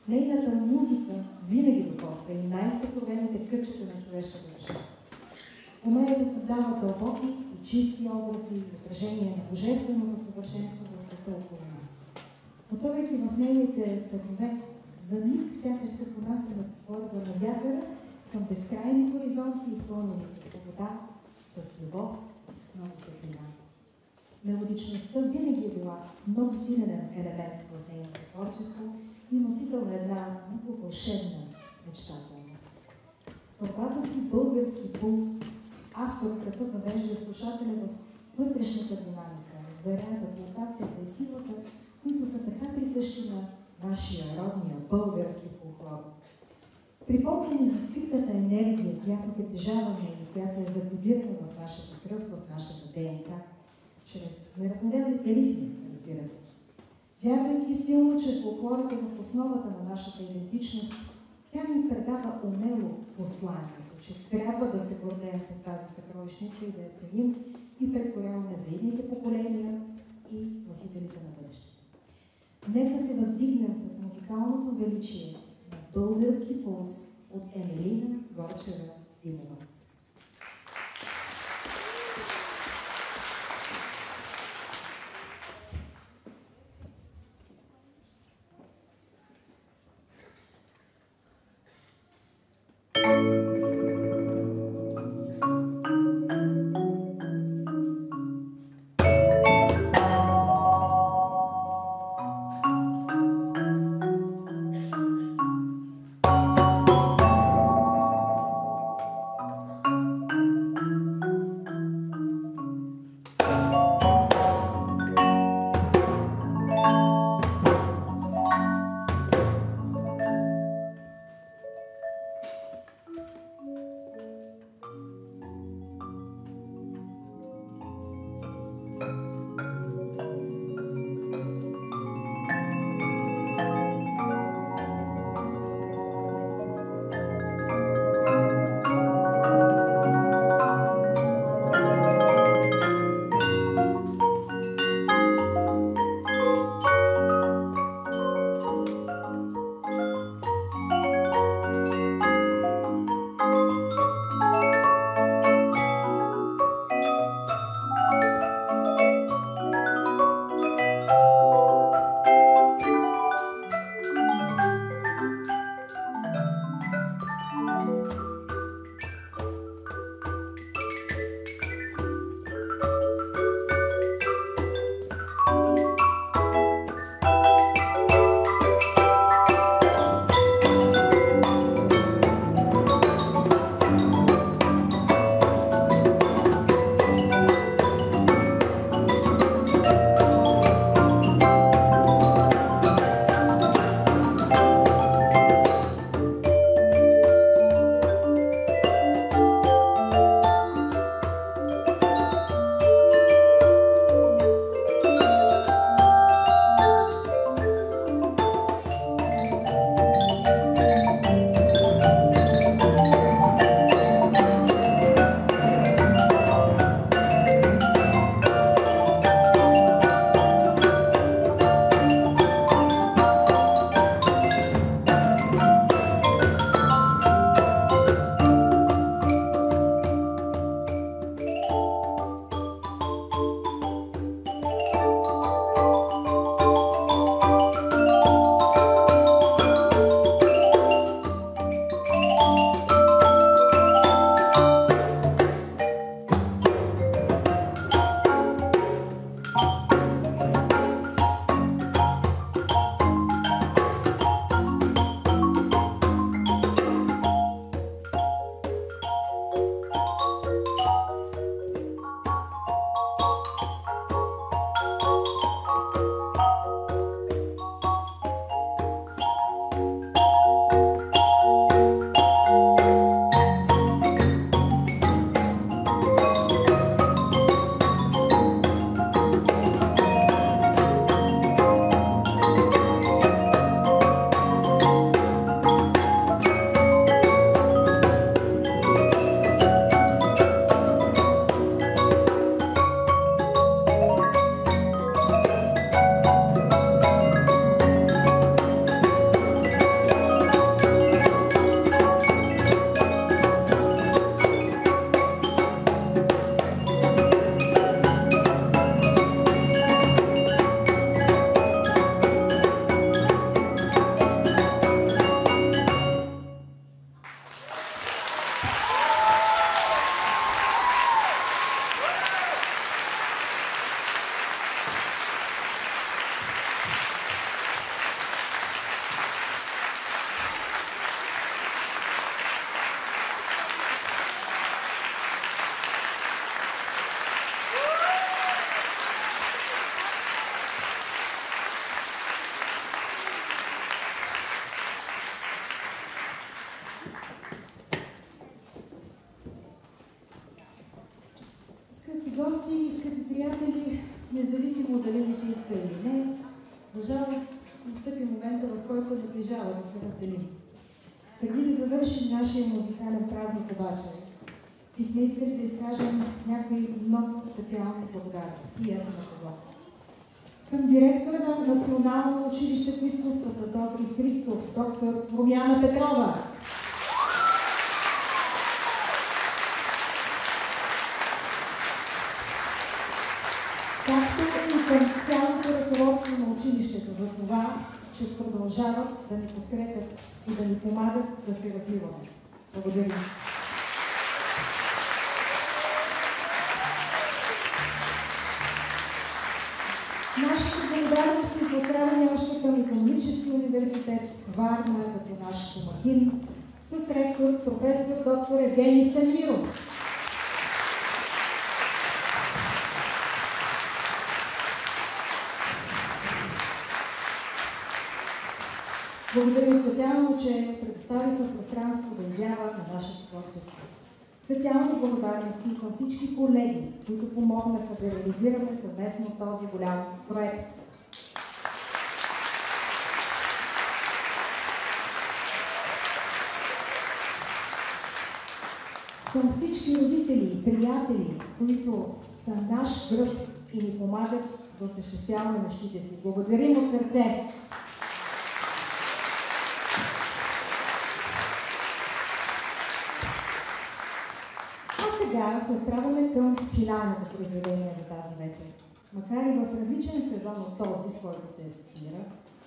Нейната музика винаги докосва и най-съкровените кътчета на човешката душа. Умее да създава дълбоки и чисти образи и отражения на божественото съвършенство в света около нас. Потъвайки в нейните светове, за миг сякаш се понасяме с полета на вятъра към безкрайни хоризонти, изпълнени с свобода, с любов и с много светлина. Мелодичността винаги е била много силен елемент в нейното творчество и носител на една много вълшебна мечтателност. С творбата си български пулс авторката въвежда слушателя в вътрешната динамика, заряда, пулсацията и силата, които са така присъщи на нашия родния български фолклор. Припомня ни за скритата енергия, която притежаваме и която е закодирана в нашата кръв, в нашата ДНК, чрез неравноделните ритми, разбира се. Вярвайки силно, че фолклорът е в основата на нашата идентичност, тя ни предава умело посланието, че трябва да се гордеем с тази съкровищница и да я ценим и претворяваме за идните поколения и носителите на бъдещето. Нека се въздигнем с музикалното величие на български пулс от Емелина Горчева-Димова. заслужава да се разделим. Преди да завършим нашия музикален празник обаче, бихме искали да изкажем някои много специални благодарности. И ето на това. Към директора на Национално училище по изкуствата доктор Христов, доктор Румяна Петрова. Както и към цялото ръководство на училището за това, че продължават да ни подкрепят и да ни помагат да се развиваме. Благодаря. Нашите благодарности са отправени още към Икономически университет Варна, като наш домакин, с ректор професор доктор Евгений Станимиров. Благодарим специално, че предоставиха пространство да изява на нашето творчество. Специални благодарности към всички колеги, които помогнаха да реализираме съвместно този голям проект. Към всички родители и приятели, които са наш гръб и ни помагат да осъществяваме мечтите си. Благодарим от сърце! Сега се отправяме към финалното произведение за тази вечер. Макар и в различен сезон от този, с който се асоциира,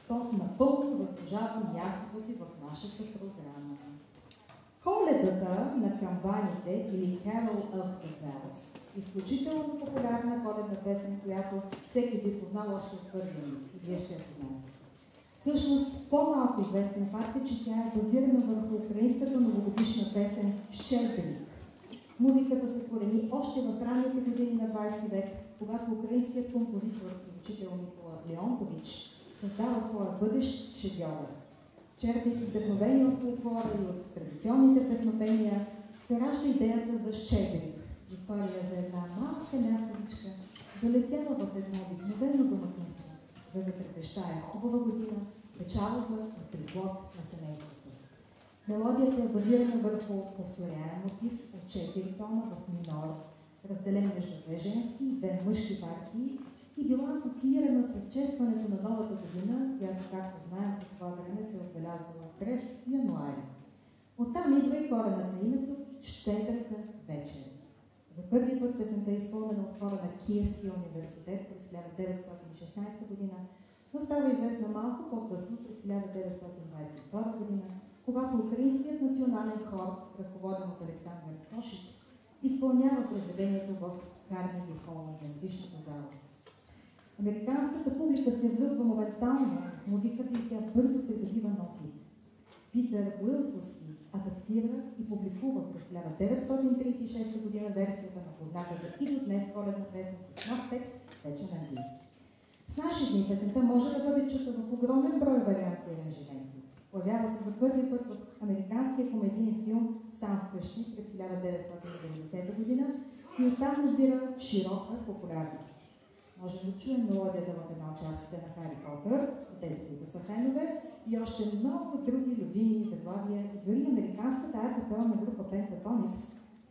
то напълно заслужава мястото си в нашата програма. Коледата на камбаните или Carol of the Bells, изключително популярна коледна песен, която всеки би познал още от първия миг и вие ще я знаете. Всъщност, по-малко известен факт е, че тя е базирана върху украинската новогодишна песен Щедрик. Музиката се корени още в ранните години на 20 век, когато украинският композитор и учител Никола Леонтович създава своя бъдещ шедьовър. Черпейки вдъхновение от фолклора и от традиционните песнопения, се ражда идеята за Щедрик. История за една малка лястовичка, залетяла в едно обикновено домакинство, за да предвещае хубава година, печалба и приплод на семейството. Мелодията е базирана върху повторяем мотив от 4 тона в минор, разделен между 2 женски и 2 мъжки партии и била асоциирана с честването на новата година, която, както знаем, по това време се отбелязвала през януари. Оттам идва и коренът на името Щедрата вечер. За първи път песента е изпълнена от хора на Киевския университет през 1916 година, но става известна малко по-късно през 1922 година, когато Украинският национален хор, ръководен от Александър Кошиц, изпълнява произведението в Карнеги хол на генетичната зала. Американската публика се влюбва моментално в музиката и тя бързо придобива нов вид. Питър Уилкоски адаптира и публикува през 1936 година версията на познатата и до днес коледна песен с нов текст, вече на английски. В наши дни песента може да бъде чута в огромен брой варианти и аранжименти. Появява се за първи път в американския комедиен филм «Сам вкъщи» през 1990 година и оттам набира широка популярност. Може да чуем мелодията в една от частите на Хари Потър, за тези, които са фенове, и още много други любими заглавия, и дори американската акапелна група Pentatonix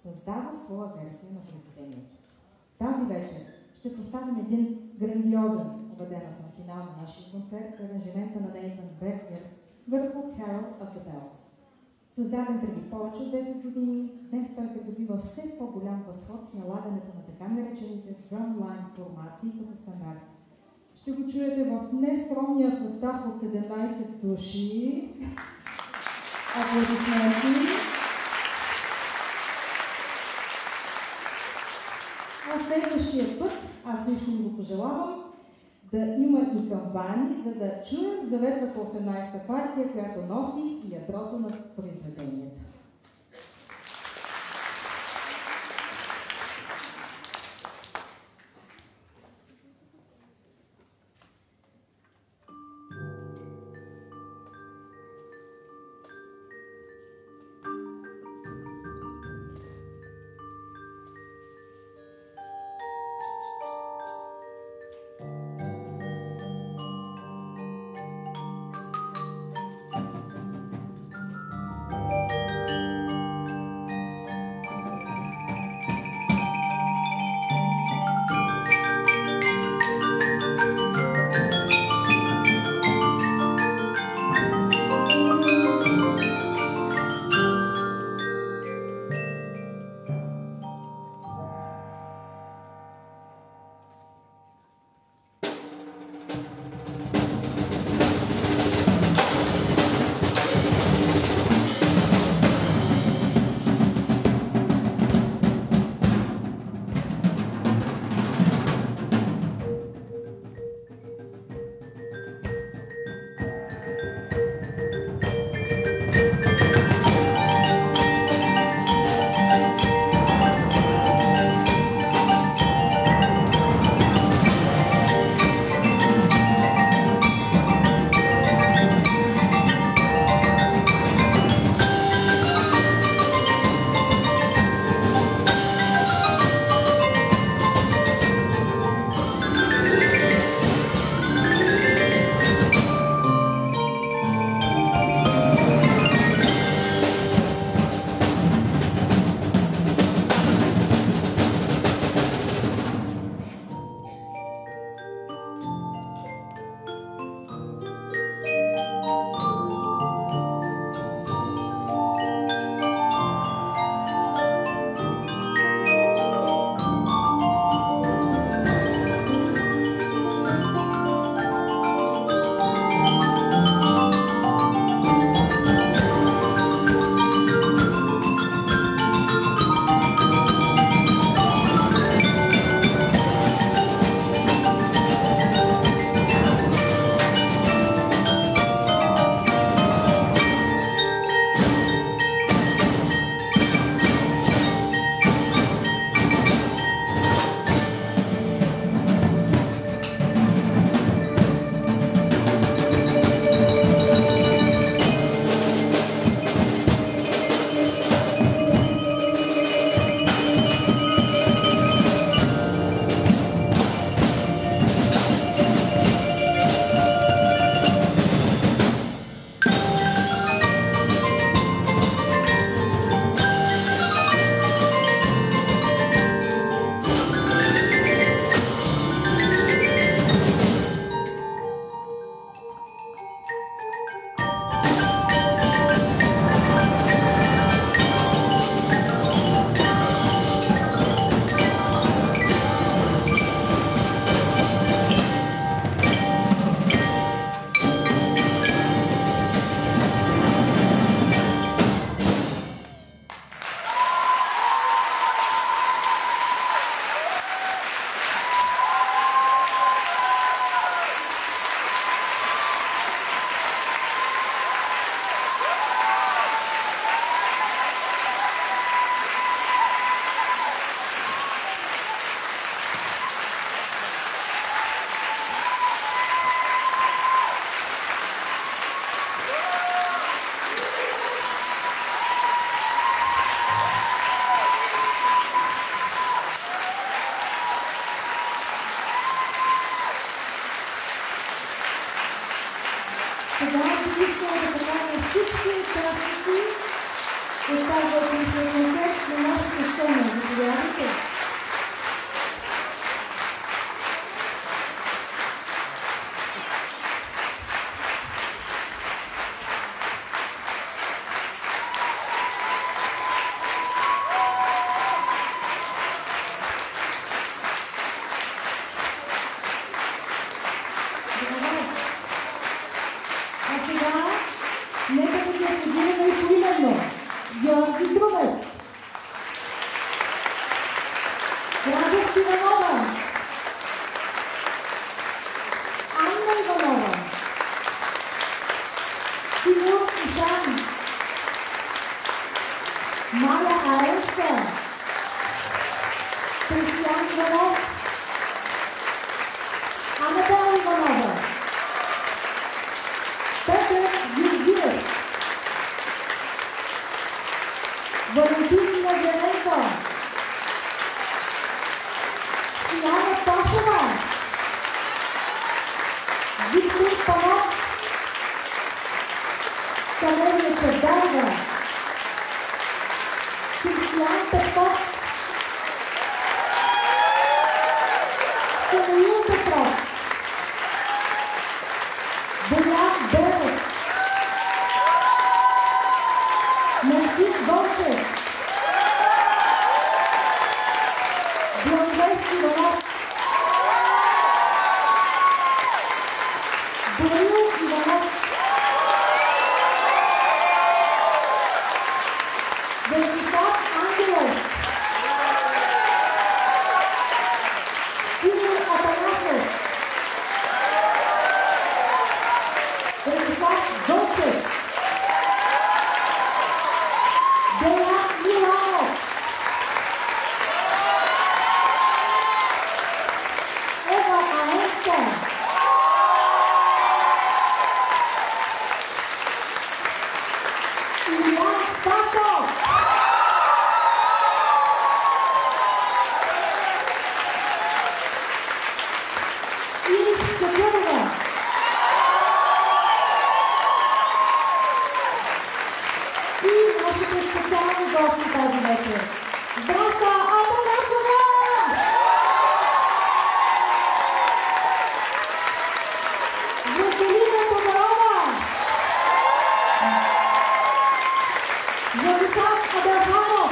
създава своя версия на произведението. Тази вечер ще поставим един грандиозен, убедена съм, финал на нашия концерт с аранжимента на Нейтан Бергер върху Carol of the Bells. Създаден преди повече от 10 години, днес той придобива все по-голям възход с налагането на така наречените drumline формации като стандарт. Ще го чуете в нескромния състав от 17 души. Аплодисменти. А следващия път, аз лично го пожелавам, да има и камбани, за да чуем заветната 18-та партия, която носи ядрото на произведението. Сега бих искала да поканя всички участници от тази концерт на нашата сцена. Заповядайте. Нека да ги аплодираме и поименно. Георги Друмев, Радост Иванова, Анна Иванова, Тимур Ишан, Майя Ареста, Кристиян Иванов, Анабел Иванова, Петър Георгиев, Валентин Назаренко, Сияна Тошева, Виктор Панов, Калерия Чевдарга, Кристиян Петков, Самуил Петров, Боян Белев, Мартин Вълчев, Бланвест Иванов, Борил Иванов, Венцислав Ангелов, Тимур Атанасов, Венцислав Вълчев, Деян Миланов, Ева Аенска, Илиян Стасов, Ирис Чакърова, и нашите специални гости тази вечер. Здравейте, Атанасова! Веселина Тодорова! Владислав Абелханов!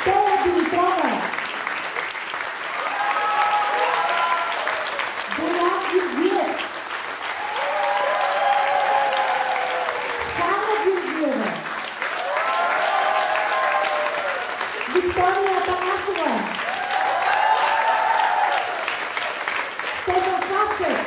Тея Димитрова! Боян Георгиев! Хана Георгиева! Виктория Атанасова! Стефан Савчев!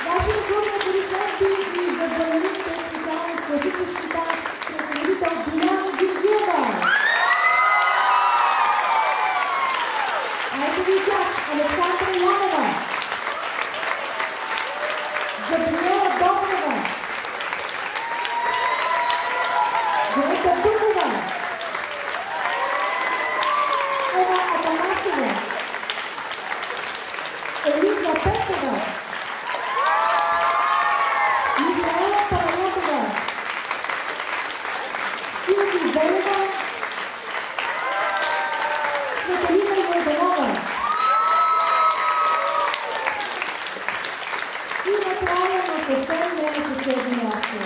Нашите групи корисменти и забраните специално класическата ръководител Бояна Георгиева! Ето ви тях, Александра Янева, Габриела Добрева, Грета Дукова, Ева Атанасова, Елиза Петова, Михаела Панайотова, Силви Велева, Светелина Йорданова. И накрая на съвсем не на последно място.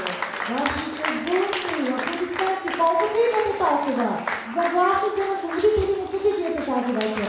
Нашите бурни аплодисменти, колкото имате толкова, за гласите на победители на събитията тази вечер.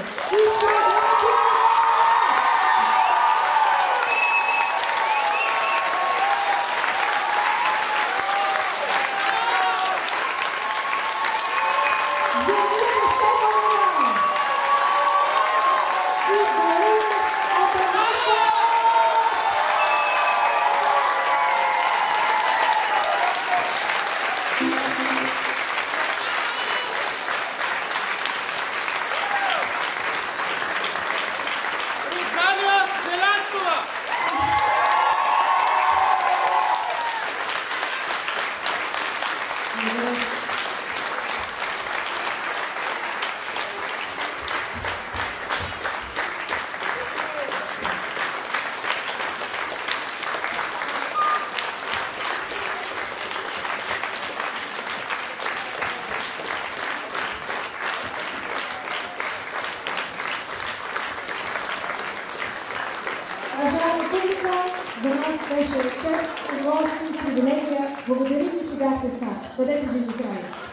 За нас беше чест, удоволствие и привилегия. Благодарим ви, че бяхте с нас. Бъдете живи здрави!